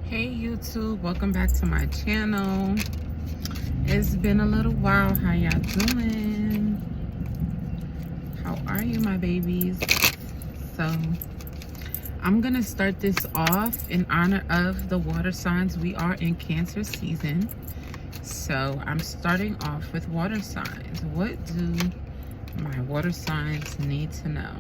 Hey YouTube, welcome back to my channel. It's been a little while. How y'all doing? How are you, my babies? So I'm gonna start this off in honor of the water signs. We are in Cancer season, so I'm starting off with water signs. What do my water signs need to know?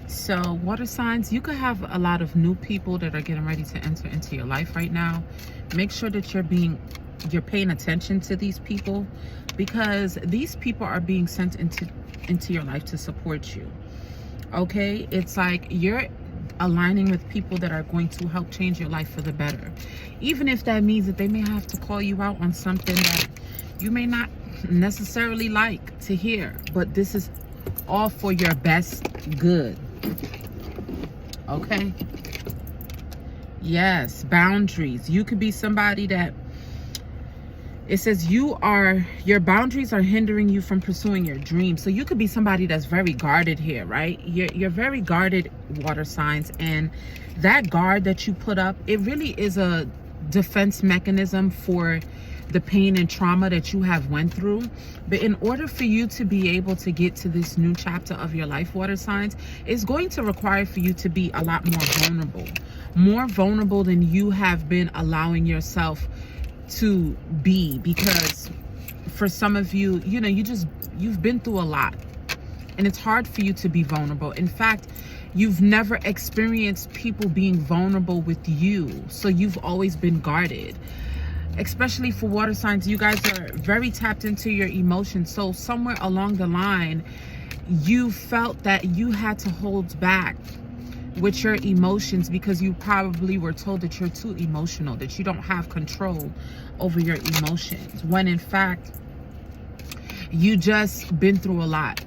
So water signs, you could have a lot of new people that are getting ready to enter into your life right now. Make sure that you're paying attention to these people, because these people are being sent into your life to support you. Okay, it's like you're aligning with people that are going to help change your life for the better, even if that means that they may have to call you out on something that you may not necessarily like to hear, but this is all for your best good. Okay, yes, boundaries. You could be somebody that it says your boundaries are hindering you from pursuing your dreams. So you could be somebody that's very guarded here, right? You're very guarded, water signs, and that guard that you put up, it really is a defense mechanism for the pain and trauma that you have went through. But in order for you to be able to get to this new chapter of your life, water signs, it's going to require for you to be a lot more vulnerable than you have been allowing yourself to be. Because for some of you, you know, you've been through a lot, and it's hard for you to be vulnerable. In fact, you've never experienced people being vulnerable with you, so you've always been guarded. Especially for water signs, you guys are very tapped into your emotions. So somewhere along the line, you felt that you had to hold back with your emotions because you probably were told that you're too emotional, that you don't have control over your emotions, when in fact, you just been through a lot.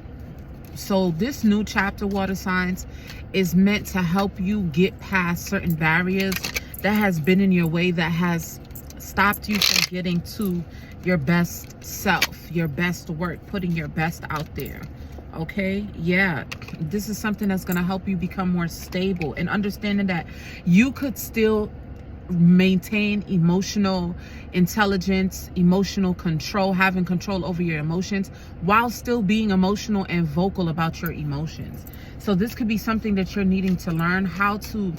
So this new chapter, water signs, is meant to help you get past certain barriers that has been in your way, that has stopped you from getting to your best self, your best work, putting your best out there. Okay, yeah, this is something that's going to help you become more stable, and understanding that you could still maintain emotional intelligence, emotional control, having control over your emotions while still being emotional and vocal about your emotions. So this could be something that you're needing to learn how to.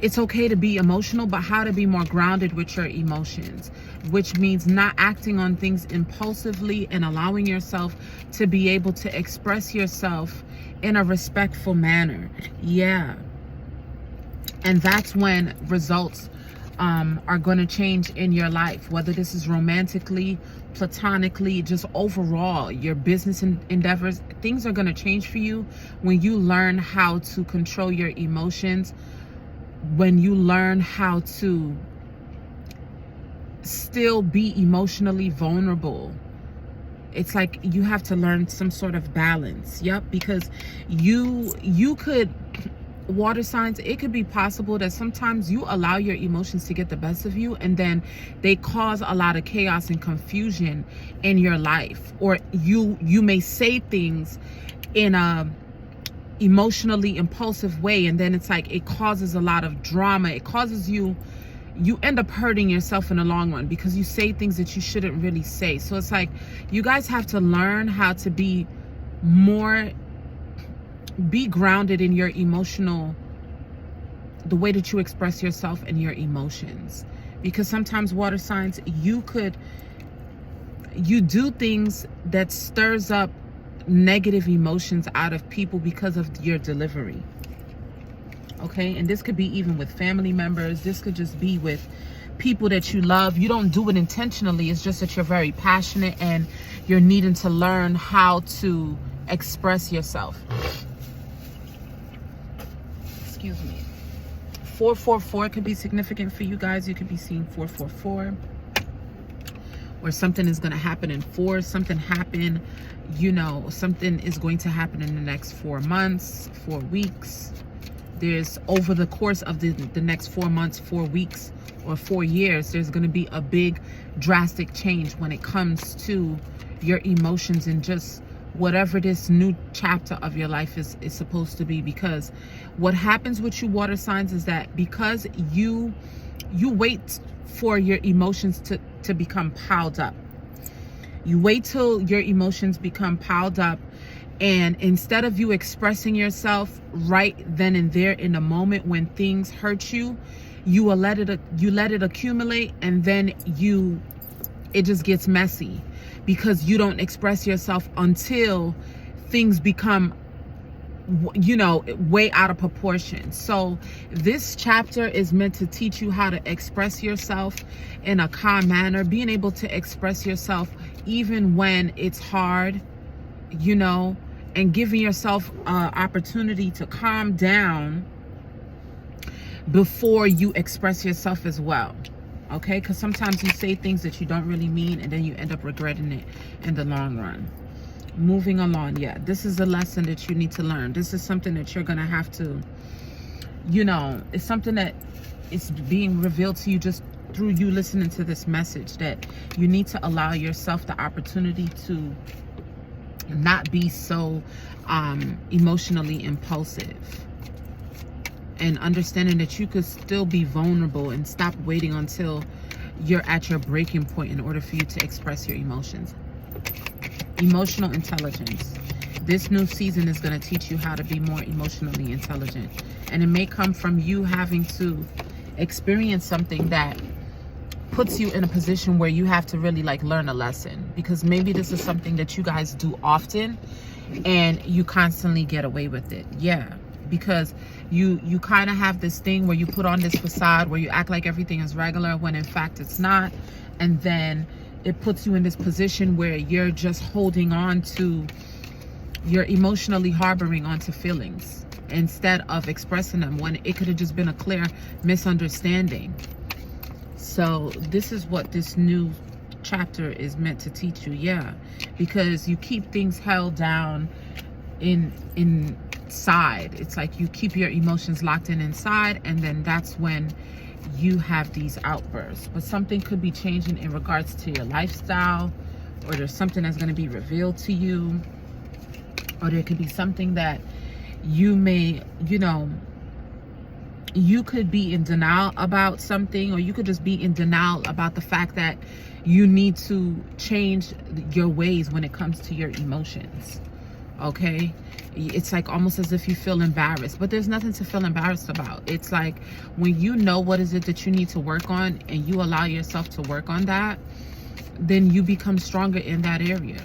It's okay to be emotional, but how to be more grounded with your emotions, which means not acting on things impulsively and allowing yourself to be able to express yourself in a respectful manner. Yeah. And that's when results are going to change in your life, whether this is romantically, platonically, just overall, your business endeavors. Things are going to change for you when you learn how to control your emotions, when you learn how to still be emotionally vulnerable. It's like you have to learn some sort of balance. Yep, because you could, water signs, it could be possible that sometimes you allow your emotions to get the best of you, and then they cause a lot of chaos and confusion in your life. Or you may say things in a emotionally impulsive way, and then it's like it causes a lot of drama. It causes you end up hurting yourself in the long run because you say things that you shouldn't really say. So it's like you guys have to learn how to be grounded in your emotional, the way that you express yourself and your emotions. Because sometimes, water signs, you do things that stirs up negative emotions out of people because of your delivery. Okay, and this could be even with family members. This could just be with people that you love. You don't do it intentionally. It's just that you're very passionate and you're needing to learn how to express yourself. Excuse me. 444 could be significant for you guys. You could be seeing 444. Or something is going to happen in 4. Something happened, you know, something is going to happen in the next 4 months, 4 weeks. There's, over the course of the next 4 months, 4 weeks, or 4 years, there's going to be a big drastic change when it comes to your emotions and just whatever this new chapter of your life is supposed to be. Because what happens with you water signs is that because you wait for your emotions to become piled up. You wait till your emotions become piled up, and instead of you expressing yourself right then and there in the moment when things hurt you, you will let it accumulate, and then it just gets messy because you don't express yourself until things become, you know, way out of proportion. So this chapter is meant to teach you how to express yourself in a calm manner, being able to express yourself even when it's hard, you know, and giving yourself an opportunity to calm down before you express yourself as well. Okay, because sometimes you say things that you don't really mean, and then you end up regretting it in the long run. Moving along, yeah, this is a lesson that you need to learn. This is something that you're gonna have to, you know, it's something that is being revealed to you just through you listening to this message, that you need to allow yourself the opportunity to not be so emotionally impulsive, and understanding that you could still be vulnerable and stop waiting until you're at your breaking point in order for you to express your emotions. Emotional intelligence. This new season is going to teach you how to be more emotionally intelligent, and it may come from you having to experience something that puts you in a position where you have to really like learn a lesson, because maybe this is something that you guys do often and you constantly get away with it. Yeah, because you kind of have this thing where you put on this facade where you act like everything is regular when in fact it's not, and then it puts you in this position where you're just holding on to, you're emotionally harboring onto feelings instead of expressing them, when it could have just been a clear misunderstanding. So this is what this new chapter is meant to teach you. Yeah, because you keep things held down inside. It's like you keep your emotions locked in inside, and then that's when you have these outbursts. But something could be changing in regards to your lifestyle, or there's something that's going to be revealed to you, or there could be something that you may, you know, you could be in denial about something, or you could just be in denial about the fact that you need to change your ways when it comes to your emotions. Okay, it's like almost as if you feel embarrassed, but there's nothing to feel embarrassed about. It's like when you know what is it that you need to work on, and you allow yourself to work on that, then you become stronger in that area.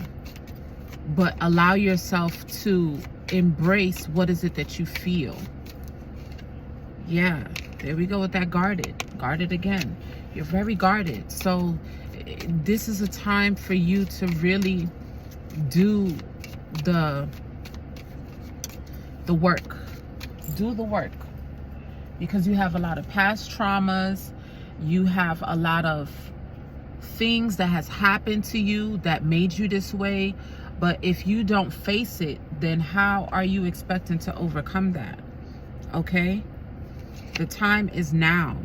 But allow yourself to embrace what is it that you feel. Yeah, there we go with that guarded again. You're very guarded. So this is a time for you to really do the work. Do the work, because you have a lot of past traumas. You have a lot of things that has happened to you that made you this way. But if you don't face it, then how are you expecting to overcome that? Okay? The time is now.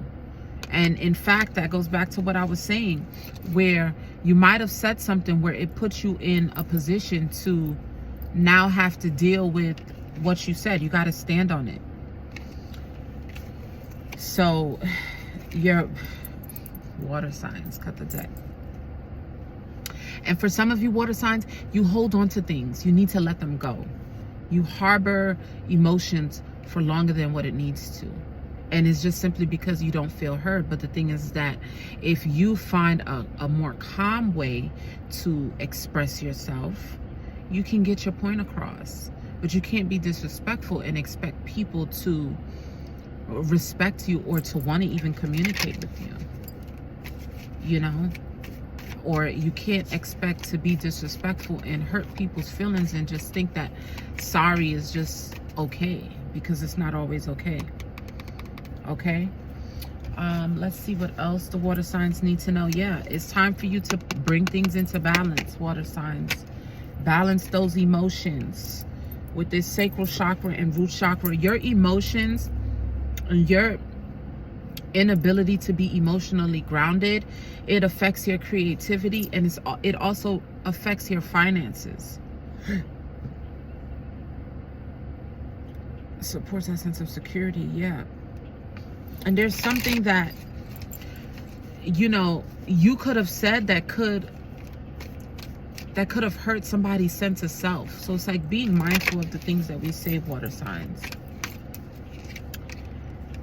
And in fact, that goes back to what I was saying, where you might have said something where it puts you in a position to now have to deal with what you said. You got to stand on it. So your water signs, cut the deck. And for some of you water signs, you hold on to things. You need to let them go. You harbor emotions for longer than what it needs to. And it's just simply because you don't feel heard. But the thing is that if you find a more calm way to express yourself, you can get your point across. But you can't be disrespectful and expect people to respect you or to want to even communicate with you. You know? Or you can't expect to be disrespectful and hurt people's feelings and just think that sorry is just okay, because it's not always okay. Okay, let's see what else the water signs need to know. Yeah, it's time for you to bring things into balance, water signs. Balance those emotions with this sacral chakra and root chakra. Your emotions and your inability to be emotionally grounded, it affects your creativity, and it also affects your finances. Supports that sense of security, yeah. And there's something that, you know, you could have said that could have hurt somebody's sense of self. So it's like being mindful of the things that we say, water signs.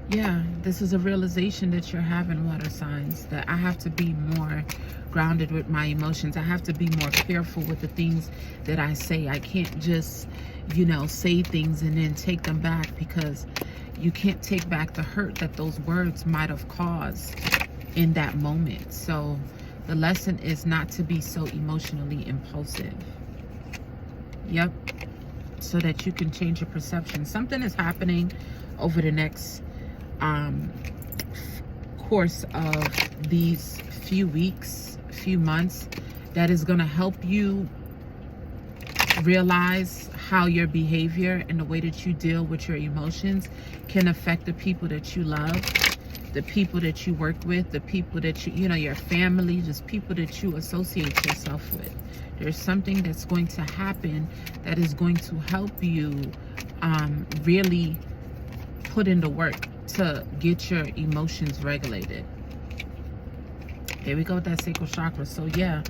Yeah, this is a realization that you're having, water signs, that I have to be more grounded with my emotions. I have to be more careful with the things that I say. I can't just, you know, say things and then take them back, because you can't take back the hurt that those words might have caused in that moment. So the lesson is not to be so emotionally impulsive. Yep. So that you can change your perception. Something is happening over the next course of these few weeks, few months, that is going to help you realize how your behavior and the way that you deal with your emotions can affect the people that you love, the people that you work with, the people that you know, your family, just people that you associate yourself with. There's something that's going to happen that is going to help you really put in the work to get your emotions regulated. Here we go with that sacral chakra. So yeah,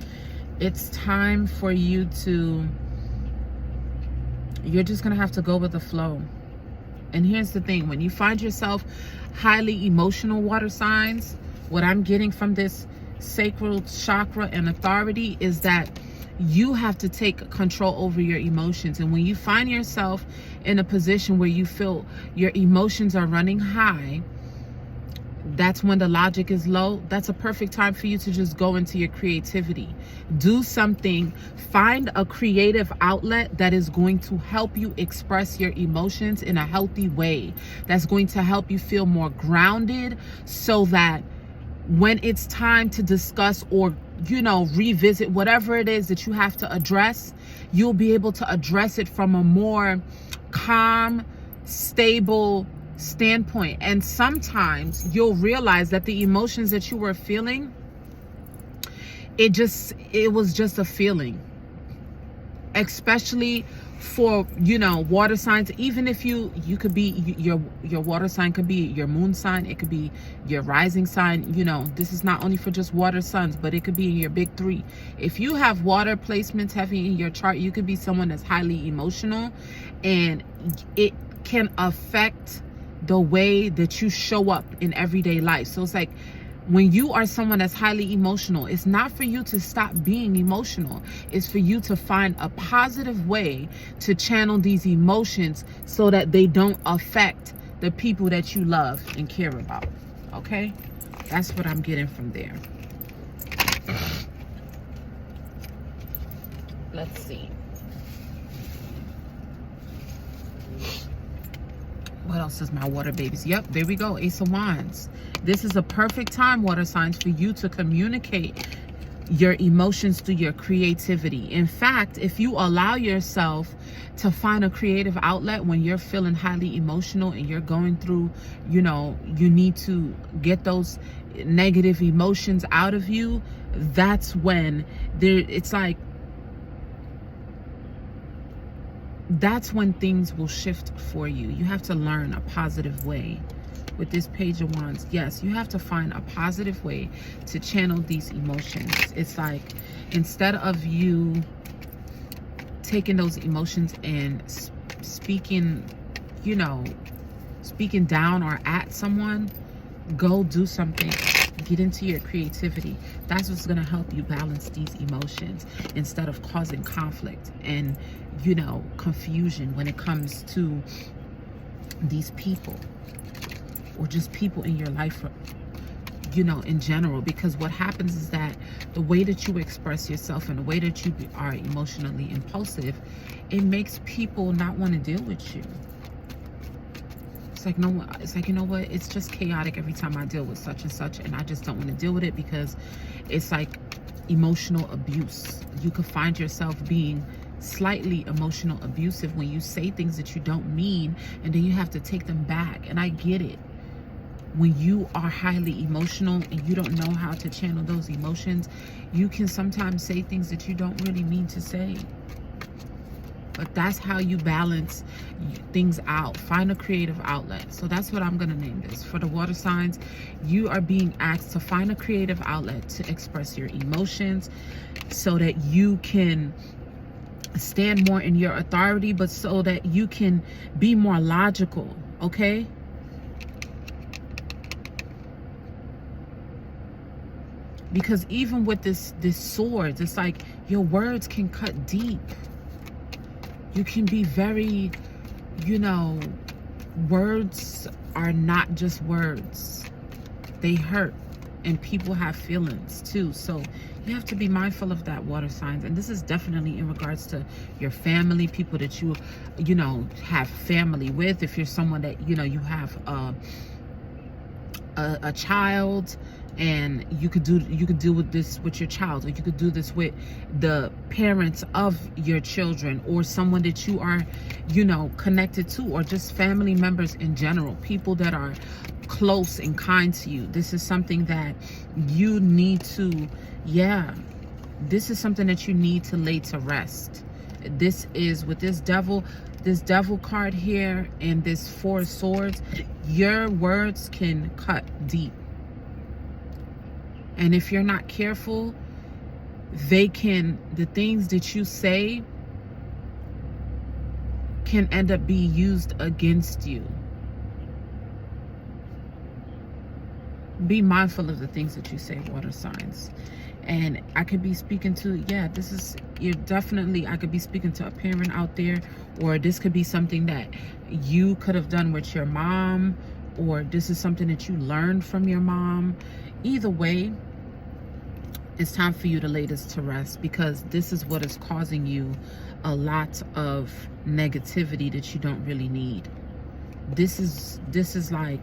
it's time for you to, you're just gonna have to go with the flow. And here's the thing, when you find yourself highly emotional, water signs, what I'm getting from this sacral chakra and authority is that you have to take control over your emotions. And when you find yourself in a position where you feel your emotions are running high, that's when the logic is low. That's a perfect time for you to just go into your creativity. Do something, find a creative outlet that is going to help you express your emotions in a healthy way. That's going to help you feel more grounded, so that when it's time to discuss or, you know, revisit whatever it is that you have to address, you'll be able to address it from a more calm, stable standpoint. And sometimes you'll realize that the emotions that you were feeling, it was just a feeling. Especially for, you know, water signs. Even if you could be, your water sign could be your moon sign, it could be your rising sign. You know, this is not only for just water signs, but it could be in your big three. If you have water placements heavy in your chart, you could be someone that's highly emotional, and it can affect the way that you show up in everyday life. So it's like, when you are someone that's highly emotional, it's not for you to stop being emotional. It's for you to find a positive way to channel these emotions so that they don't affect the people that you love and care about. Okay? That's what I'm getting from there. Let's see. What else is my water babies? Yep, there we go. Ace of Wands. This is a perfect time, water signs, for you to communicate your emotions through your creativity. In fact, if you allow yourself to find a creative outlet when you're feeling highly emotional and you're going through, you know, you need to get those negative emotions out of you, that's when it's like, that's when things will shift for you. You have to learn a positive way. With this Page of Wands, yes, you have to find a positive way to channel these emotions. It's like, instead of you taking those emotions and speaking, you know, speaking down or at someone, go do something. Get into your creativity. That's what's going to help you balance these emotions, instead of causing conflict and, you know, confusion when it comes to these people, or just people in your life, you know, in general. Because what happens is that the way that you express yourself and the way that you are emotionally impulsive, it makes people not want to deal with you. It's like, no, it's like, you know what, it's just chaotic every time I deal with such and such, and I just don't want to deal with it, because it's like emotional abuse. You could find yourself being slightly emotional abusive when you say things that you don't mean, and then you have to take them back. And I get it. When you are highly emotional and you don't know how to channel those emotions, you can sometimes say things that you don't really mean to say. But that's how you balance things out. Find a creative outlet. So that's what I'm going to name this. For the water signs, you are being asked to find a creative outlet to express your emotions so that you can stand more in your authority, but so that you can be more logical, okay? Because even with this sword, it's like your words can cut deep. You can be very, you know, words are not just words. They hurt, and people have feelings too. So you have to be mindful of that, water signs. And this is definitely in regards to your family, people that you know, have family with. If you're someone that, you know, you have a child, and you could deal with this with your child, or you could do this with the parents of your children, or someone that you are, you know, connected to, or just family members in general, people that are close and kind to you. This is something that you need to, this is something that you need to lay to rest. This is with this devil card here and this 4 of swords. Your words can cut deep. And if you're not careful, the things that you say can end up being used against you. Be mindful of the things that you say, water signs. And I could be speaking to, I could be speaking to a parent out there, or this could be something that you could have done with your mom, or this is something that you learned from your mom. Either way, it's time for you to lay this to rest, because this is what is causing you a lot of negativity that you don't really need. This is like,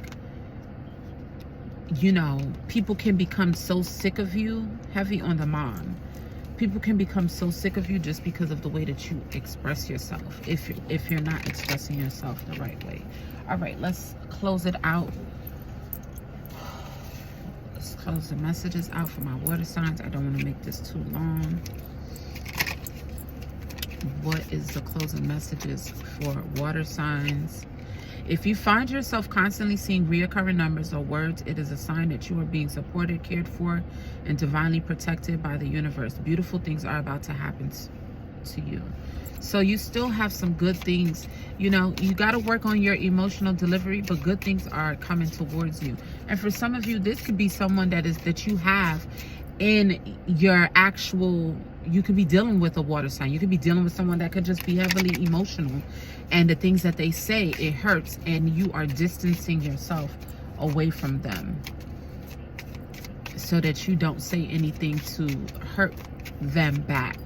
you know, people can become so sick of you. Heavy on the mom. People can become so sick of you just because of the way that you express yourself, if you're not expressing yourself the right way. All right, let's close it out. Let's close the messages out for my water signs. I don't want to make this too long. What is the closing messages for water signs? If you find yourself constantly seeing reoccurring numbers or words, it is a sign that you are being supported, cared for, and divinely protected by the universe. Beautiful things are about to happen to you. So you still have some good things. You know, you got to work on your emotional delivery, but good things are coming towards you. And for some of you, this could be someone that you have in your actual, you could be dealing with a water sign. You could be dealing with someone that could just be heavily emotional, and the things that they say, it hurts, and you are distancing yourself away from them so that you don't say anything to hurt them back.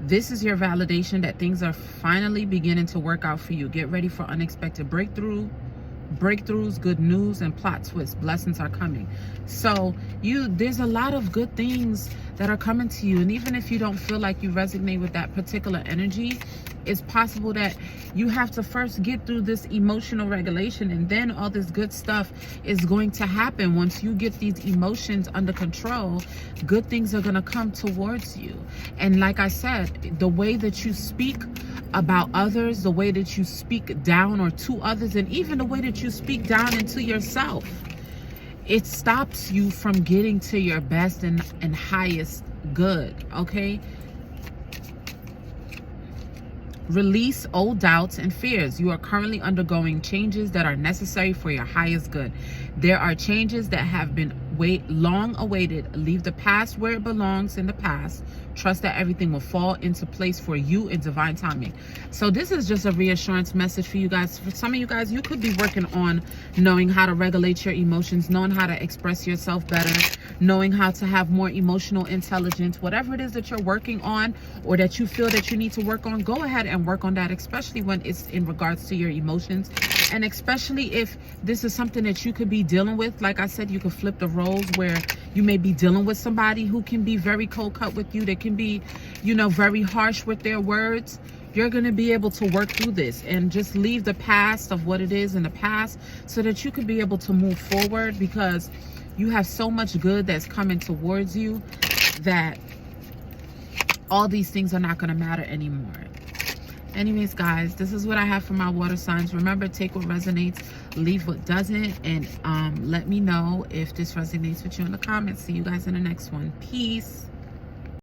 This is your validation that things are finally beginning to work out for you. Get ready for unexpected breakthroughs, good news, and plot twists. Blessings are coming. So there's a lot of good things that are coming to you. And even if you don't feel like you resonate with that particular energy, it's possible that you have to first get through this emotional regulation, and then all this good stuff is going to happen. Once you get these emotions under control, good things are going to come towards you. And like I said, the way that you speak about others, the way that you speak down or to others, and even the way that you speak down into yourself, it stops you from getting to your best and highest good, okay? Release old doubts and fears. You are currently undergoing changes that are necessary for your highest good. There are changes that have been long awaited. Leave the past where it belongs in the past. Trust that everything will fall into place for you in divine timing. So this is just a reassurance message for you guys. For some of you guys, you could be working on knowing how to regulate your emotions, knowing how to express yourself better, knowing how to have more emotional intelligence. Whatever it is that you're working on, or that you feel that you need to work on, go ahead and work on that, especially when it's in regards to your emotions. And especially if this is something that you could be dealing with. Like I said, you could flip the roles where you may be dealing with somebody who can be very cold cut with you. They can be, you know, very harsh with their words. You're going to be able to work through this and just leave the past of what it is in the past, so that you could be able to move forward, because you have so much good that's coming towards you that all these things are not going to matter anymore. Anyways, guys, this is what I have for my water signs. Remember, take what resonates, leave what doesn't, and let me know if this resonates with you in the comments. See you guys in the next one. Peace.